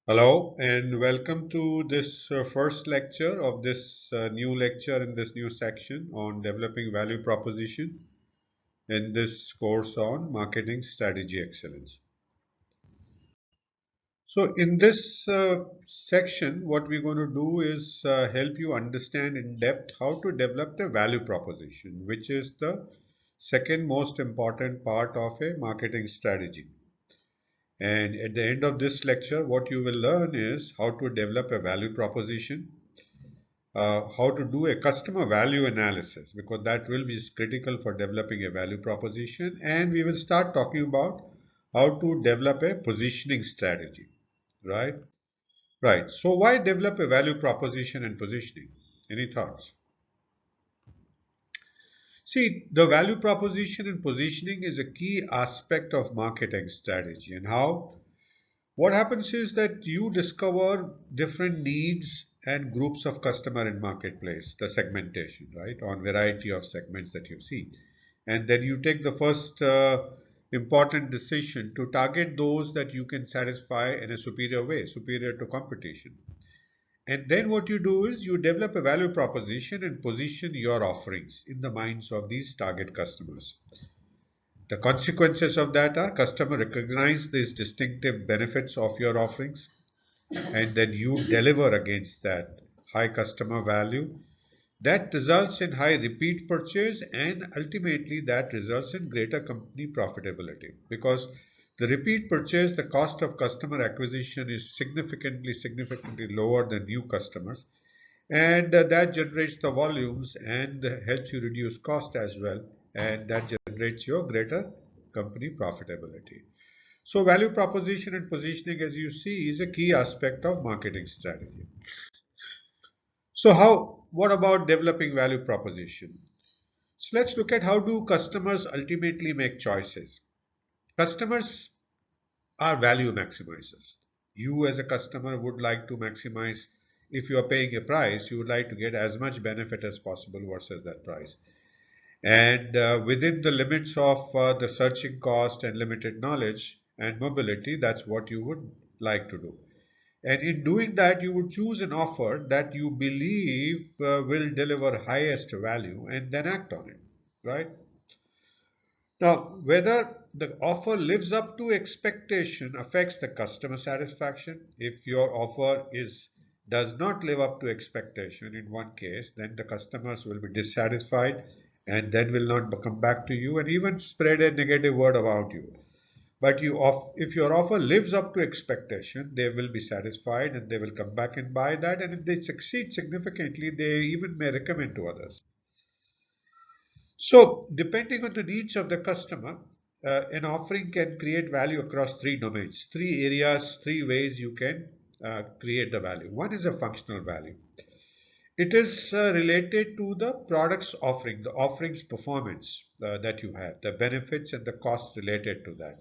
Hello and welcome to this first lecture of this new lecture in this new section on developing value proposition in this course on marketing strategy excellence. So in this section, what we're going to do is help you understand in depth how to develop a value proposition, which is the second most important part of a marketing strategy. And at the end of this lecture, what you will learn is how to develop a value proposition, how to do a customer value analysis, because that will be critical for developing a value proposition, and we will start talking about how to develop a positioning strategy. Right right so why develop a value proposition and positioning? Any thoughts? See, the value proposition and positioning is a key aspect of marketing strategy. And how what happens is that you discover different needs and groups of customer in marketplace, the segmentation, right, on variety of segments that you see. And then you take the first important decision to target those that you can satisfy in a superior way, superior to competition. And then what you do is you develop a value proposition and position your offerings in the minds of these target customers. The consequences of that are customer recognize these distinctive benefits of your offerings, and then you deliver against that high customer value. That results in high repeat purchase, and ultimately that results in greater company profitability, because the repeat purchase, the cost of customer acquisition is significantly lower than new customers, and that generates the volumes and helps you reduce cost as well, and that generates your greater company profitability. So value proposition and positioning, as you see, is a key aspect of marketing strategy. So what about developing value proposition? So let's look at how do customers ultimately make choices. Customers are value maximizers. You as a customer would like to maximize, if you are paying a price, you would like to get as much benefit as possible versus that price. And within the limits of the searching cost and limited knowledge and mobility, that's what you would like to do. And in doing that, you would choose an offer that you believe will deliver highest value and then act on it, right? Now, whether the offer lives up to expectation affects the customer satisfaction. If your offer is does not live up to expectation in one case, then the customers will be dissatisfied and then will not come back to you and even spread a negative word about you. But if your offer lives up to expectation, they will be satisfied and they will come back and buy that. And if they succeed significantly, they even may recommend to others. So, depending on the needs of the customer, an offering can create value across three domains, three areas, three ways you can create the value. One is a functional value. It is related to the product's offering, the offering's performance that you have, the benefits and the costs related to that.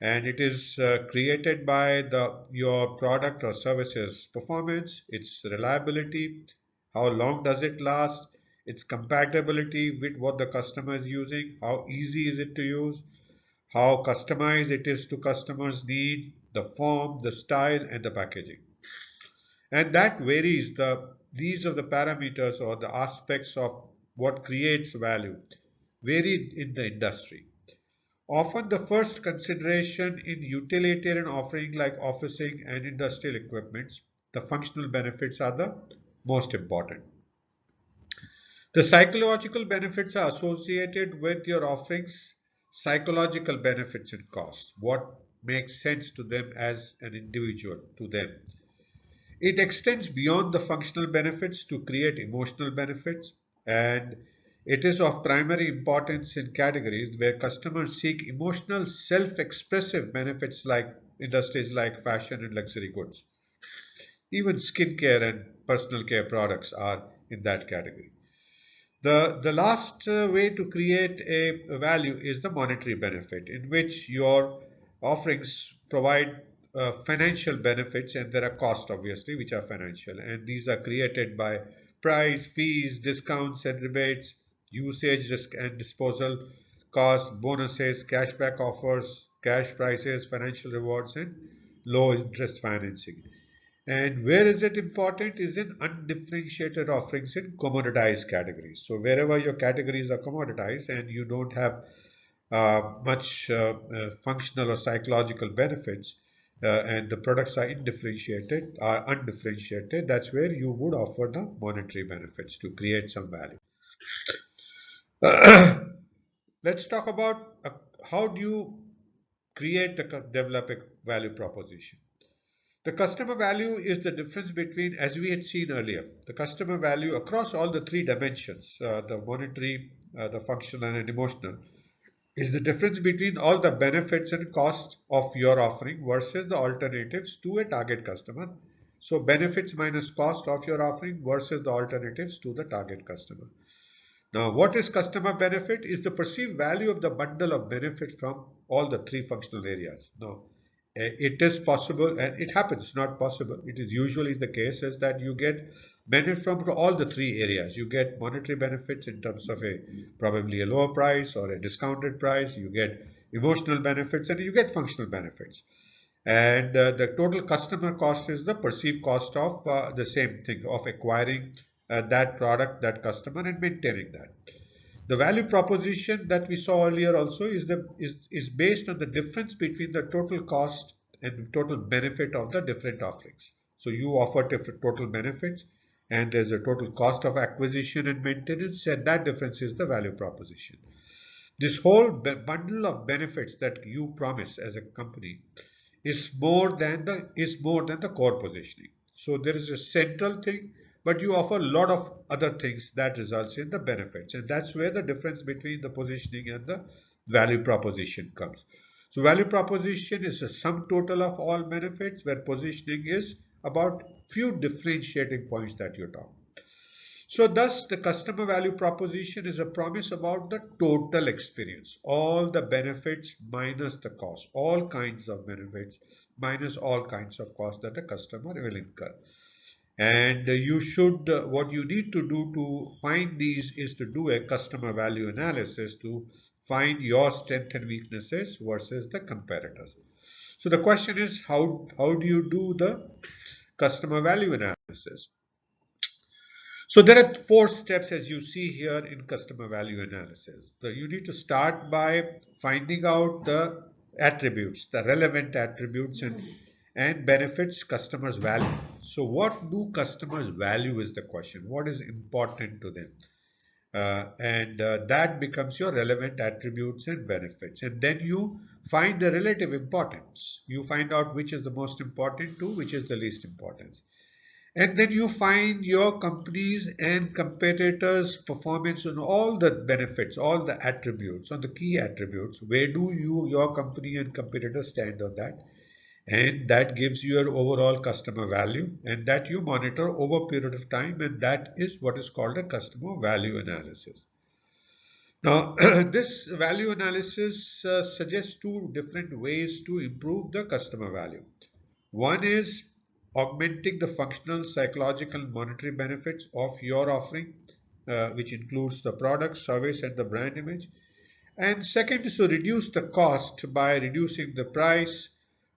And it is created by your product or services performance, its reliability, how long does it last, its compatibility with what the customer is using, how easy is it to use, how customized it is to customers' need, the form, the style, and the packaging. And that varies. These are the parameters or the aspects of what creates value varied in the industry. Often the first consideration in utilitarian offering like officing and industrial equipments, the functional benefits are the most important. The psychological benefits are associated with your offerings, psychological benefits and costs, what makes sense to them as an individual to them. It extends beyond the functional benefits to create emotional benefits, and it is of primary importance in categories where customers seek emotional, self expressive benefits like industries like fashion and luxury goods. Even skincare and personal care products are in that category. The last way to create a value is the monetary benefit, in which your offerings provide financial benefits, and there are costs obviously which are financial, and these are created by price, fees, discounts and rebates, usage risk and disposal costs, bonuses, cashback offers, cash prices, financial rewards, and low interest financing. And where is it important is in undifferentiated offerings in commoditized categories. So wherever your categories are commoditized and you don't have much functional or psychological benefits, and the products are undifferentiated, that's where you would offer the monetary benefits to create some value. Let's talk about how do you create the develop a value proposition. The customer value is the difference between, as we had seen earlier, the customer value across all the three dimensions, the monetary, the functional, and emotional, is the difference between all the benefits and costs of your offering versus the alternatives to a target customer. So benefits minus cost of your offering versus the alternatives to the target customer. Now, what is customer benefit? Is the perceived value of the bundle of benefit from all the three functional areas. Now, it is possible, and it happens, not possible. It is usually the case is that you get benefit from all the three areas. You get monetary benefits in terms of probably a lower price or a discounted price. You get emotional benefits and you get functional benefits. And the total customer cost is the perceived cost of the same thing of acquiring that product, that customer, and maintaining that. The value proposition that we saw earlier also is based on the difference between the total cost and total benefit of the different offerings. So you offer different total benefits, and there's a total cost of acquisition and maintenance, and that difference is the value proposition. This whole bundle of benefits that you promise as a company is more than the core positioning. So there is a central thing, but you offer a lot of other things that results in the benefits, and that's where the difference between the positioning and the value proposition comes. So value proposition is a sum total of all benefits, where positioning is about few differentiating points that you talk. So thus the customer value proposition is a promise about the total experience, all the benefits minus the cost, all kinds of benefits minus all kinds of costs that the customer will incur. And what you need to do to find these is to do a customer value analysis to find your strengths and weaknesses versus the competitors. So the question is, how do you do the customer value analysis? So there are four steps as you see here in customer value analysis. You need to start by finding out the attributes, the relevant attributes and benefits customers value. So what do customers value is the question. What is important to them? And that becomes your relevant attributes and benefits. And then you find the relative importance. You find out which is the most important to which is the least important. And then you find your companies and competitors' performance on all the benefits, all the attributes, on the key attributes. Where do your company and competitors stand on that? And that gives you your overall customer value, and that you monitor over a period of time, and that is what is called a customer value analysis. Now, this value analysis suggests two different ways to improve the customer value. One is augmenting the functional, psychological, monetary benefits of your offering, which includes the product, service, and the brand image. And second is to reduce the cost by reducing the price,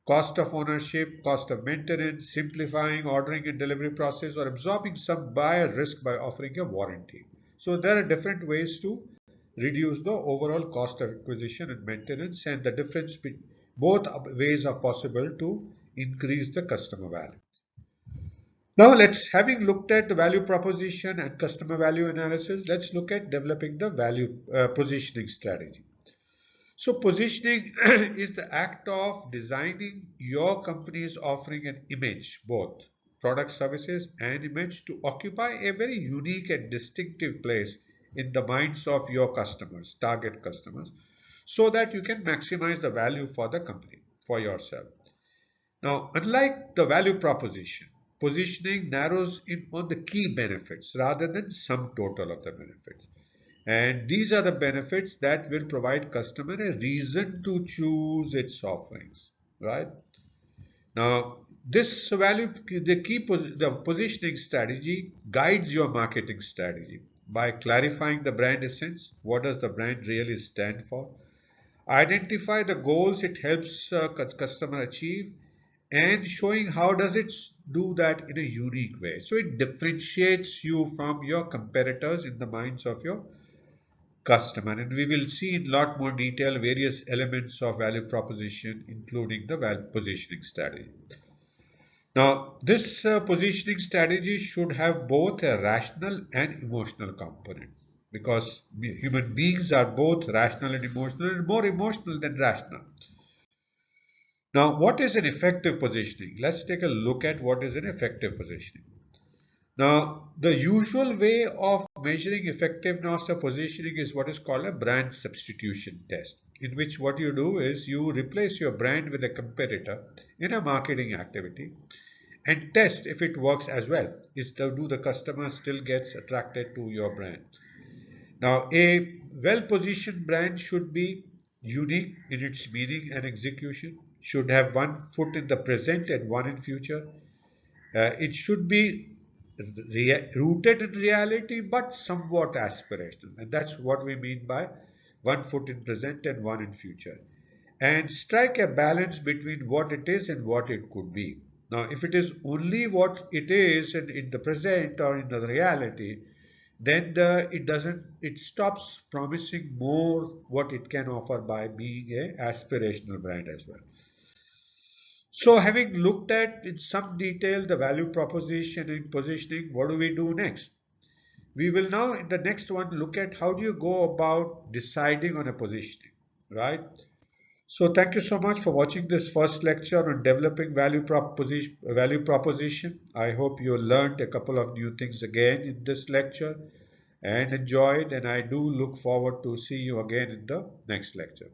cost of ownership, cost of maintenance, simplifying ordering and delivery process, or absorbing some buyer risk by offering a warranty. So there are different ways to reduce the overall cost of acquisition and maintenance, and the difference between both ways are possible to increase the customer value. Now having looked at the value proposition and customer value analysis, let's look at developing the value positioning strategy. So positioning is the act of designing your company's offering an image, both product, services, and image, to occupy a very unique and distinctive place in the minds of your customers, target customers, so that you can maximize the value for the company, for yourself. Now, unlike the value proposition, positioning narrows in on the key benefits rather than sum total of the benefits. And these are the benefits that will provide customer a reason to choose its offerings, right? Now, the positioning strategy guides your marketing strategy by clarifying the brand essence. What does the brand really stand for? Identify the goals it helps customer achieve, and showing how does it do that in a unique way. So it differentiates you from your competitors in the minds of your customer. And we will see in lot more detail various elements of value proposition, including the value positioning strategy. Now, this positioning strategy should have both a rational and emotional component because human beings are both rational and emotional, and more emotional than rational. Now, what is an effective positioning? Let's take a look at what is an effective positioning. Now, the usual way of measuring effectiveness of positioning is what is called a brand substitution test, in which what you do is you replace your brand with a competitor in a marketing activity and test if it works as well. Do the customer still gets attracted to your brand? Now, a well-positioned brand should be unique in its meaning and execution, should have one foot in the present and one in future. It should be rooted in reality but somewhat aspirational. And that's what we mean by one foot in present and one in future. And strike a balance between what it is and what it could be. Now, if it is only what it is in the present or in the reality, then it stops promising more what it can offer by being a aspirational brand as well. So having looked at in some detail the value proposition and positioning, what do we do next? We will now in the next one look at how do you go about deciding on a positioning, right? So thank you so much for watching this first lecture on developing value proposition. I hope you learned a couple of new things again in this lecture and enjoyed, and I do look forward to see you again in the next lecture.